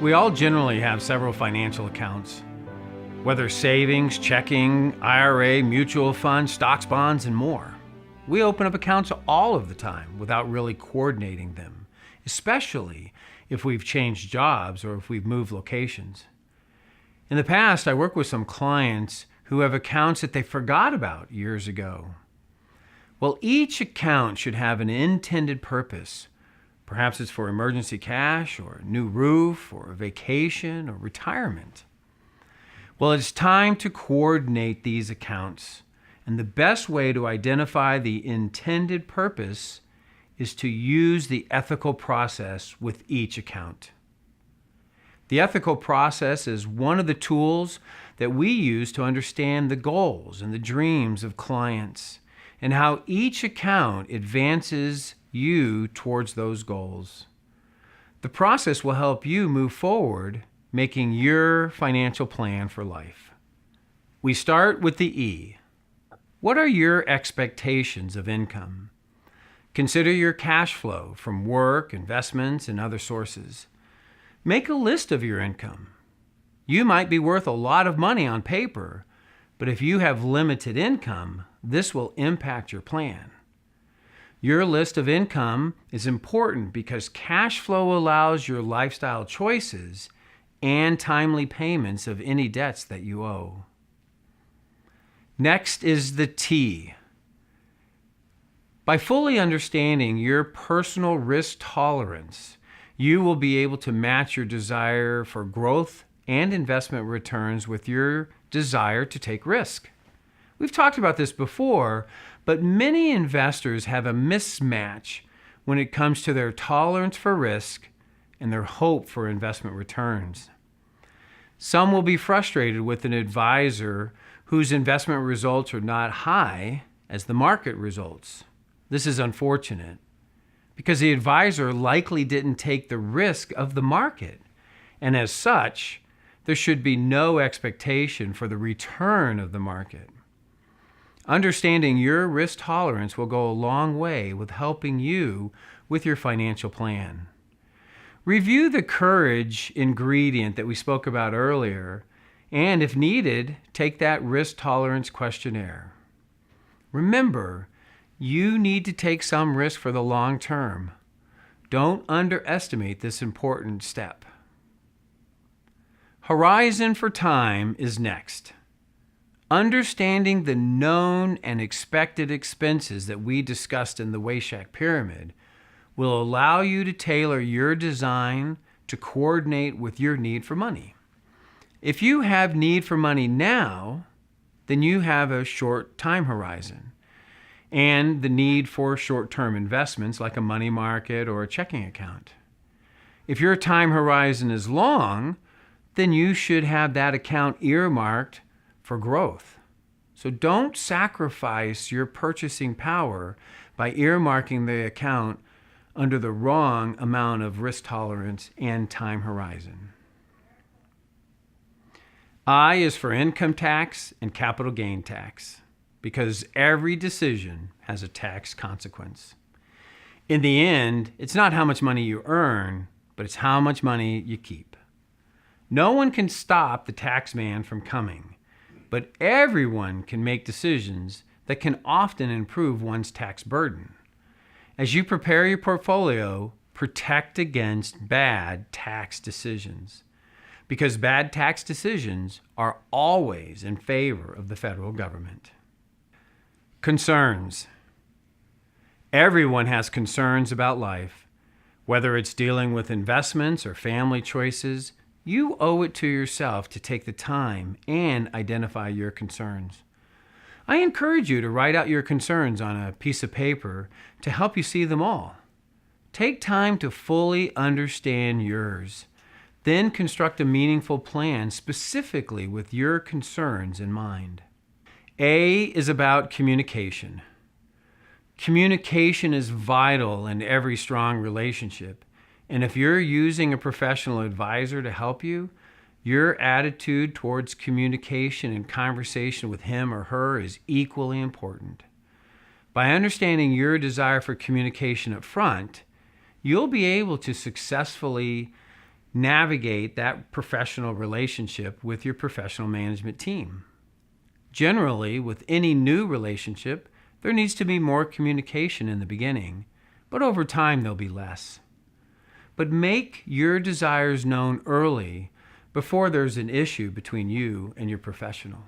We all generally have several financial accounts, whether savings, checking, IRA, mutual funds, stocks, bonds, and more. We open up accounts all of the time without really coordinating them, especially if we've changed jobs or if we've moved locations. In the past, I worked with some clients who have accounts that they forgot about years ago. Well, each account should have an intended purpose. Perhaps it's for emergency cash or a new roof or a vacation or retirement. Well, it's time to coordinate these accounts. And the best way to identify the intended purpose is to use the ethical process with each account. The ethical process is one of the tools that we use to understand the goals and the dreams of clients and how each account advances you towards those goals. The process will help you move forward, making your financial plan for life. We start with the E. What are your expectations of income? Consider your cash flow from work, investments, and other sources. Make a list of your income. You might be worth a lot of money on paper, but if you have limited income, this will impact your plan. Your list of income is important because cash flow allows your lifestyle choices and timely payments of any debts that you owe. Next is the T. By fully understanding your personal risk tolerance, you will be able to match your desire for growth and investment returns with your desire to take risk. We've talked about this before, but many investors have a mismatch when it comes to their tolerance for risk and their hope for investment returns. Some will be frustrated with an advisor whose investment results are not high as the market results. This is unfortunate because the advisor likely didn't take the risk of the market, and as such, there should be no expectation for the return of the market. Understanding your risk tolerance will go a long way with helping you with your financial plan. Review the courage ingredient that we spoke about earlier, and if needed, take that risk tolerance questionnaire. Remember, you need to take some risk for the long term. Don't underestimate this important step. Horizon for time is next. Understanding the known and expected expenses that we discussed in the Weishak Pyramid will allow you to tailor your design to coordinate with your need for money. If you have need for money now, then you have a short time horizon and the need for short-term investments like a money market or a checking account. If your time horizon is long, then you should have that account earmarked for growth. So don't sacrifice your purchasing power by earmarking the account under the wrong amount of risk tolerance and time horizon. I is for income tax and capital gain tax because every decision has a tax consequence. In the end, it's not how much money you earn, but it's how much money you keep. No one can stop the tax man from coming, but everyone can make decisions that can often improve one's tax burden. As you prepare your portfolio, protect against bad tax decisions, because bad tax decisions are always in favor of the federal government. Concerns. Everyone has concerns about life, whether it's dealing with investments or family choices. You owe it to yourself to take the time and identify your concerns. I encourage you to write out your concerns on a piece of paper to help you see them all. Take time to fully understand yours. Then construct a meaningful plan specifically with your concerns in mind. A is about communication. Communication is vital in every strong relationship. And if you're using a professional advisor to help you, your attitude towards communication and conversation with him or her is equally important. By understanding your desire for communication up front, you'll be able to successfully navigate that professional relationship with your professional management team. Generally, with any new relationship, there needs to be more communication in the beginning, but over time there'll be less. But make your desires known early before there's an issue between you and your professional.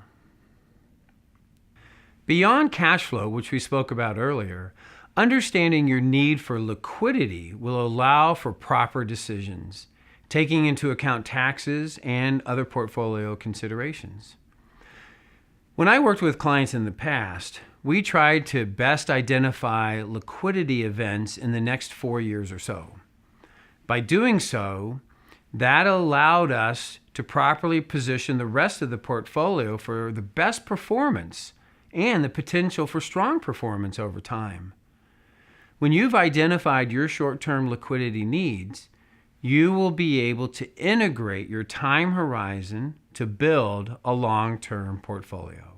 Beyond cash flow, which we spoke about earlier, understanding your need for liquidity will allow for proper decisions, taking into account taxes and other portfolio considerations. When I worked with clients in the past, we tried to best identify liquidity events in the next 4 years or so. By doing so, that allowed us to properly position the rest of the portfolio for the best performance and the potential for strong performance over time. When you've identified your short-term liquidity needs, you will be able to integrate your time horizon to build a long-term portfolio.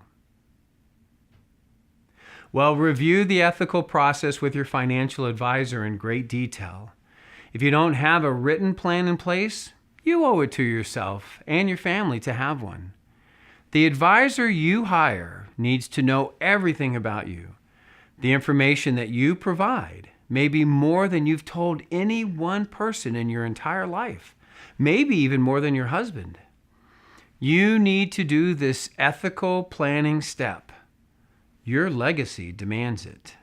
Well, review the ethical process with your financial advisor in great detail. If you don't have a written plan in place, you owe it to yourself and your family to have one. The advisor you hire needs to know everything about you. The information that you provide may be more than you've told any one person in your entire life, maybe even more than your husband. You need to do this ethical planning step. Your legacy demands it.